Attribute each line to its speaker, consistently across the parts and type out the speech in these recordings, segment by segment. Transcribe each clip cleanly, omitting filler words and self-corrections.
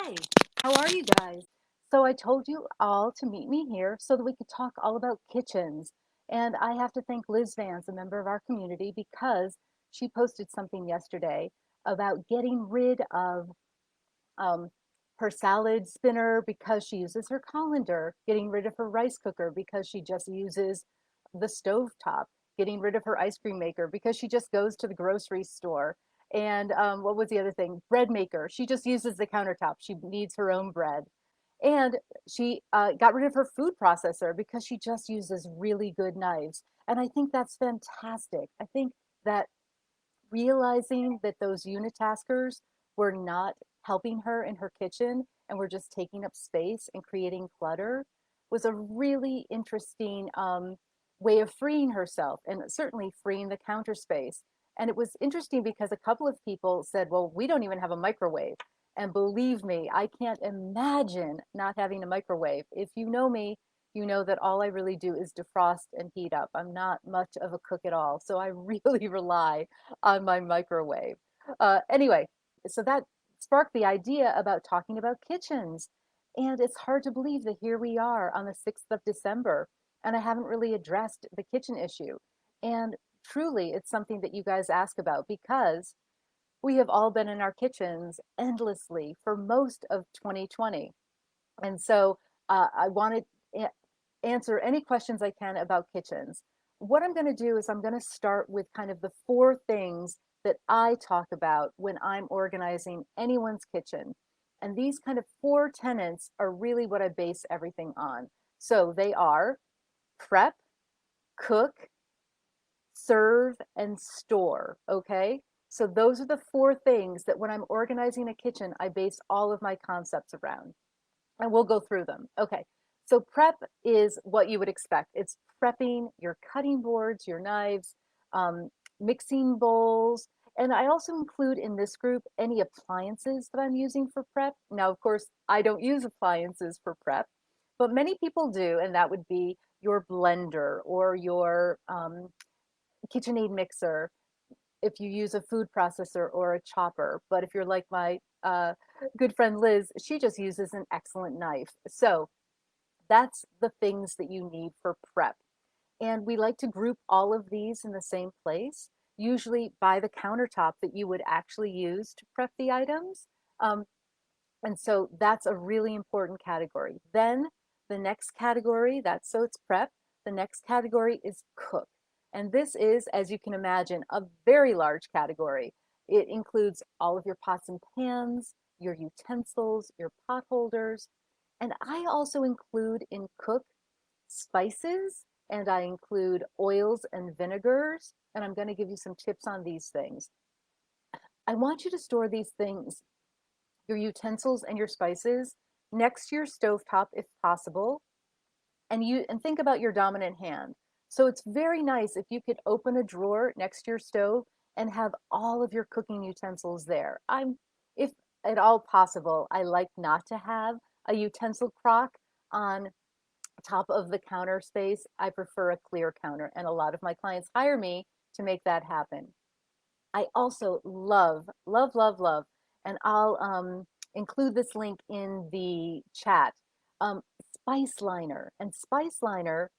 Speaker 1: Hi, how are you guys? So I told you all to meet me here so that we could talk all about kitchens. And I have to thank Liz Vance, a member of our community, because she posted something yesterday about getting rid of um, her salad spinner because she uses her colander, getting rid of her rice cooker because she just uses the stove top, getting rid of her ice cream maker because she just goes to the grocery store. And what was the other thing? Bread maker. She just uses the countertop. She needs her own bread. And she got rid of her food processor because she just uses really good knives. And I think that's fantastic. I think that realizing that those unitaskers were not helping her in her kitchen and were just taking up space and creating clutter was a really interesting way of freeing herself and certainly freeing the counter space. And it was interesting because a couple of people said, well, we don't even have a microwave. And believe me, I can't imagine not having a microwave. If you know me, you know that all I really do is defrost and heat up. I'm not much of a cook at all. So I really rely on my microwave. Anyway, so that sparked the idea about talking about kitchens. And it's hard to believe that here we are on the 6th of December, and I haven't really addressed the kitchen issue. And truly, it's something that you guys ask about because we have all been in our kitchens endlessly for most of 2020. And so I want to answer any questions I can about kitchens. What I'm going to do is I'm going to start with kind of the four things that I talk about when I'm organizing anyone's kitchen. And these kind of four tenets are really what I base everything on. So they are prep, cook, serve, and store. Okay. So those are the four things that when I'm organizing a kitchen, I base all of my concepts around. And we'll go through them. Okay. So prep is what you would expect. It's prepping your cutting boards, your knives, um, mixing bowls. And I also include in this group any appliances that I'm using for prep. Now, of course, I don't use appliances for prep, but many people do. And that would be your blender or your KitchenAid mixer if you use a food processor or a chopper. But if you're like my good friend Liz, she just uses an excellent knife. So that's the things that you need for prep. And we like to group all of these in the same place, usually by the countertop that you would actually use to prep the items. Um, and so that's a really important category. Then the next category, that's so it's prep. The next category is cook. And this is, as you can imagine, a very large category. It includes all of your pots and pans, your utensils, your pot holders. And I also include in cook spices and I include oils and vinegars. And I'm going to give you some tips on these things. I want you to store these things, your utensils and your spices, next to your stovetop if possible, and think about your dominant hand. So it's very nice if you could open a drawer next to your stove and have all of your cooking utensils there. If at all possible, I like not to have a utensil crock on top of the counter space. I prefer a clear counter, and a lot of my clients hire me to make that happen. I also love, love, love, love, and I'll include this link in the chat. Spice liner, and spice liner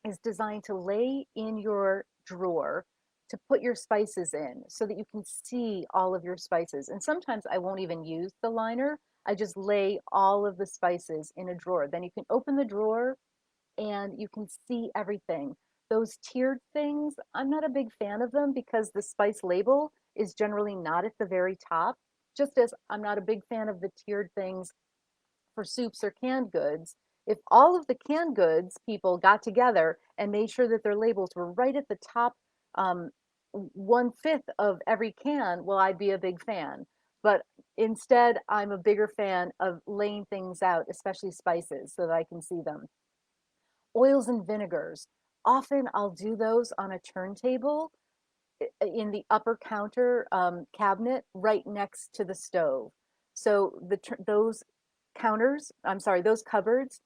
Speaker 1: is designed to lay in your drawer to put your spices in so that you can see all of your spices. And sometimes I won't even use the liner. I just lay all of the spices in a drawer. Then you can open the drawer and you can see everything. Those tiered things, I'm not a big fan of them because the spice label is generally not at the very top, just as I'm not a big fan of the tiered things for soups or canned goods. If all of the canned goods people got together and made sure that their labels were right at the top, um, 1/5 of every can, well, I'd be a big fan. But instead, I'm a bigger fan of laying things out, especially spices, so that I can see them. Oils and vinegars. Often I'll do those on a turntable in the upper counter cabinet right next to the stove. So those those cupboards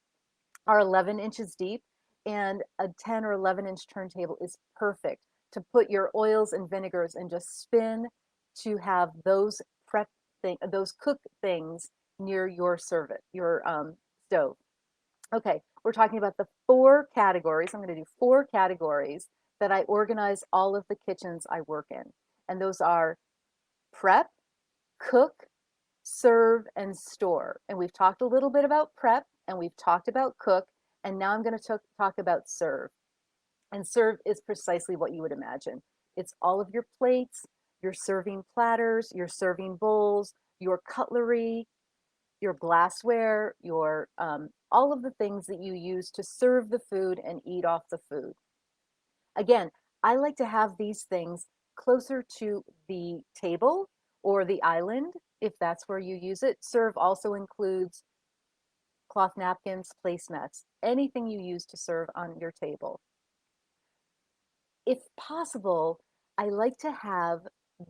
Speaker 1: are 11 inches deep, and a 10 or 11-inch turntable is perfect to put your oils and vinegars and just spin to have those prep those cook things near your stove. Okay, we're talking about the 4 categories. I'm going to do 4 categories that I organize all of the kitchens I work in. And those are prep, cook, serve, and store. And we've talked a little bit about prep and we've talked about cook. And now I'm going to talk about serve. And serve is precisely what you would imagine. It's all of your plates, your serving platters, your serving bowls, your cutlery, your glassware, your all of the things that you use to serve the food and eat off the food. Again, I like to have these things closer to the table or the island if that's where you use it. Serve also includes cloth napkins, placemats, anything you use to serve on your table. If possible, I like to have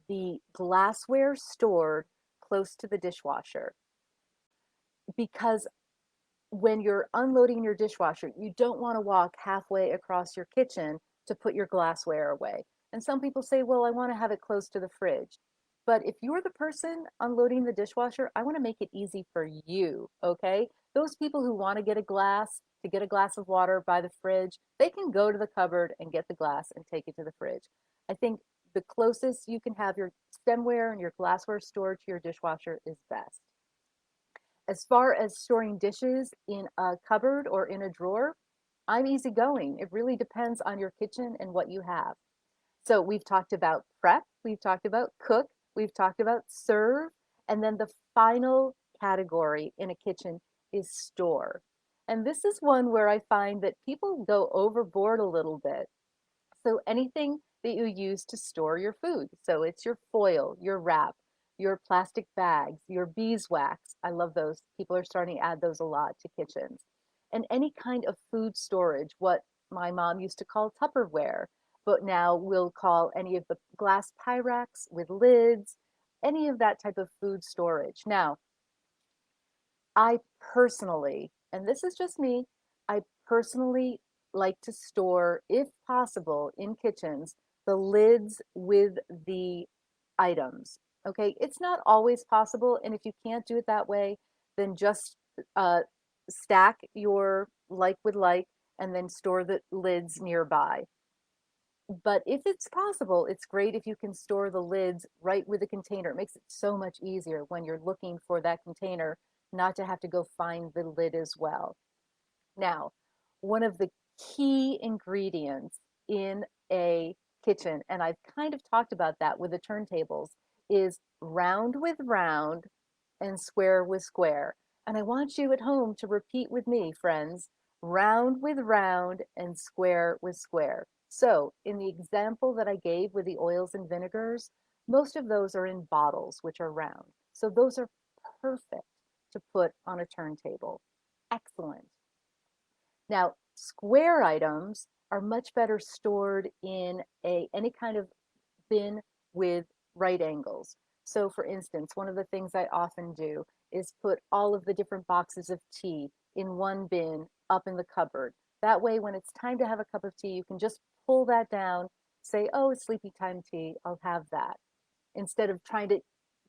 Speaker 1: the glassware stored close to the dishwasher because when you're unloading your dishwasher, you don't want to walk halfway across your kitchen to put your glassware away. And some people say, well, I want to have it close to the fridge. But if you're the person unloading the dishwasher, I want to make it easy for you, okay? Those people who want to get a glass of water by the fridge, they can go to the cupboard and get the glass and take it to the fridge. I think the closest you can have your stemware and your glassware stored to your dishwasher is best. As far as storing dishes in a cupboard or in a drawer, I'm easygoing. It really depends on your kitchen and what you have. So we've talked about prep, we've talked about cook, we've talked about serve, and then the final category in a kitchen is store. And this is one where I find that people go overboard a little bit. So anything that you use to store your food. So it's your foil, your wrap, your plastic bags, your beeswax. I love those. People are starting to add those a lot to kitchens. And any kind of food storage, what my mom used to call Tupperware, but now we'll call any of the glass Pyrex with lids, any of that type of food storage. Now, I personally, and this is just me, I personally like to store, if possible, in kitchens, the lids with the items. Okay, it's not always possible, and if you can't do it that way, then just uh, stack your like with like and then store the lids nearby. But if it's possible, it's great if you can store the lids right with the container. It makes it so much easier when you're looking for that container not to have to go find the lid as well. Now, one of the key ingredients in a kitchen, and I've kind of talked about that with the turntables, is round with round and square with square. And I want you at home to repeat with me, friends, round with round and square with square. So, in the example that I gave with the oils and vinegars, most of those are in bottles, which are round. So, those are perfect to put on a turntable. Excellent. Now, square items are much better stored in any kind of bin with right angles. So for instance, one of the things I often do is put all of the different boxes of tea in one bin up in the cupboard. That way, when it's time to have a cup of tea, you can just pull that down, say, oh, it's sleepy time tea, I'll have that, instead of trying to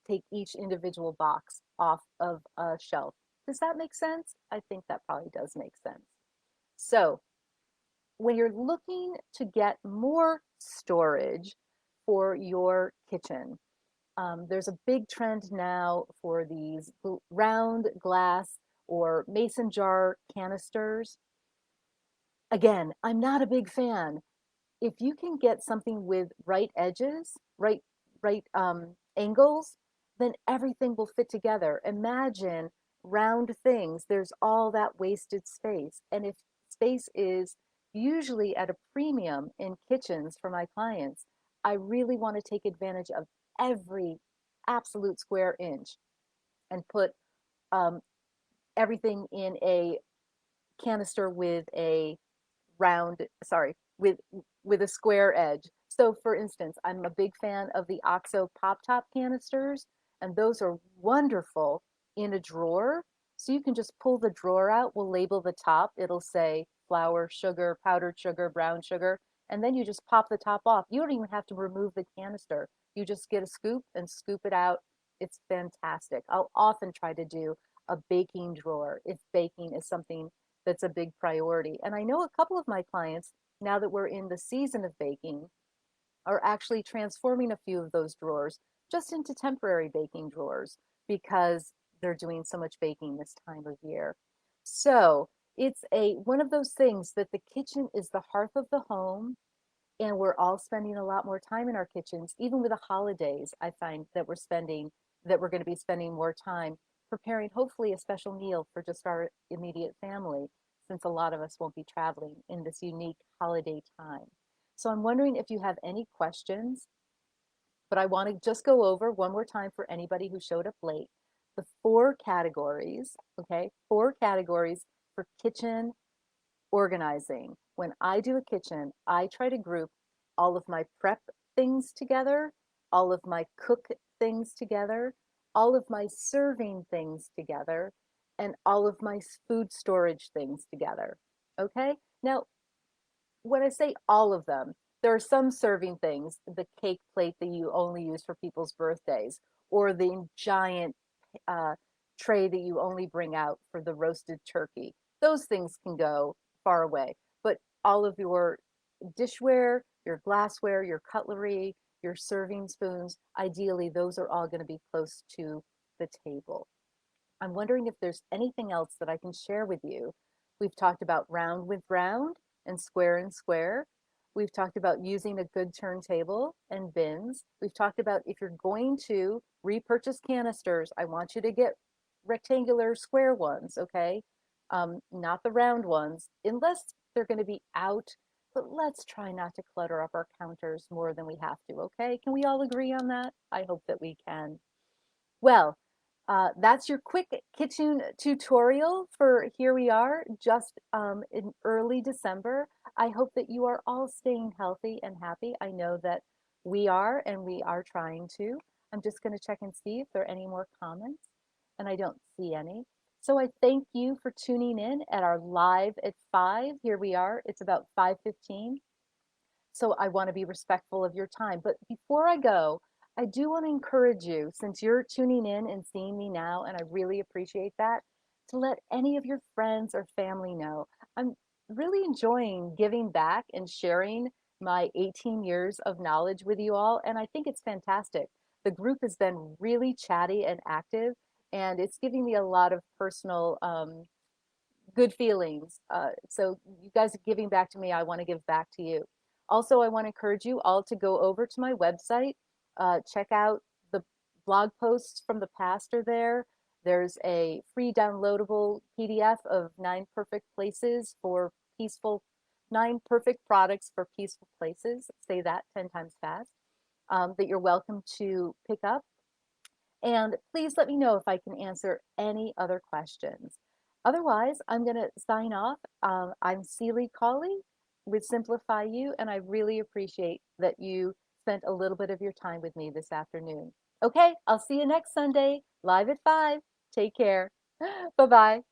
Speaker 1: take each individual box off of a shelf. Does that make sense? I think that probably does make sense. So when you're looking to get more storage for your kitchen, there's a big trend now for these round glass or mason jar canisters. Again, I'm not a big fan. If you can get something with right edges, right angles, then everything will fit together. Imagine round things. There's all that wasted space. And if space is usually at a premium in kitchens for my clients, I really want to take advantage of every absolute square inch and put um, everything in a canister with a sorry, with a square edge. So for instance, I'm a big fan of the OXO pop top canisters, and those are wonderful in a drawer. So you can just pull the drawer out, we'll label the top, it'll say flour, sugar, powdered sugar, brown sugar, and then you just pop the top off. You don't even have to remove the canister. You just get a scoop and scoop it out. It's fantastic. I'll often try to do a baking drawer if baking is something that's a big priority. And I know a couple of my clients, now that we're in the season of baking, are actually transforming a few of those drawers just into temporary baking drawers because they're doing so much baking this time of year. So it's a one of those things that the kitchen is the hearth of the home, and we're all spending a lot more time in our kitchens. Even with the holidays, I find that we're going to be spending more time preparing hopefully a special meal for just our immediate family, since a lot of us won't be traveling in this unique holiday time. So I'm wondering if you have any questions, but I want to just go over one more time for anybody who showed up late the four categories, okay? Four categories for kitchen organizing. When I do a kitchen, I try to group all of my prep things together, all of my cook things together, all of my serving things together, and all of my food storage things together. Okay? Now, when I say all of them, there are some serving things, the cake plate that you only use for people's birthdays, or the giant uh, tray that you only bring out for the roasted turkey. Those things can go far away. But all of your dishware, your glassware, your cutlery, your serving spoons, ideally, those are all going to be close to the table. I'm wondering if there's anything else that I can share with you. We've talked about round with round and square and square. We've talked about using a good turntable and bins. We've talked about if you're going to repurchase canisters, I want you to get rectangular square ones, okay? Not the round ones, unless they're going to be out. But let's try not to clutter up our counters more than we have to, okay? Can we all agree on that? I hope that we can. Well, that's your quick kitchen tutorial for here we are just in early December. I hope that you are all staying healthy and happy. I know that we are, and we are trying to. I'm just going to check and see if there are any more comments, and I don't see any. So I thank you for tuning in at our live at 5. Here we are. It's about 5:15. So I want to be respectful of your time. But before I go, I do want to encourage you, since you're tuning in and seeing me now, and I really appreciate that, to let any of your friends or family know. I'm really enjoying giving back and sharing my 18 years of knowledge with you all, and I think it's fantastic. The group has been really chatty and active, and it's giving me a lot of personal good feelings. So you guys are giving back to me. I want to give back to you. Also, I want to encourage you all to go over to my website, check out the blog posts from the past are there. There's a free downloadable PDF of 9 perfect products for peaceful places. Say that 10 times fast. That you're welcome to pick up, and please let me know if I can answer any other questions. Otherwise, I'm going to sign off. I'm C.Lee Cawley with Simplify You, and I really appreciate that you spent a little bit of your time with me this afternoon. Okay, I'll see you next Sunday, live at 5. Take care. Bye bye.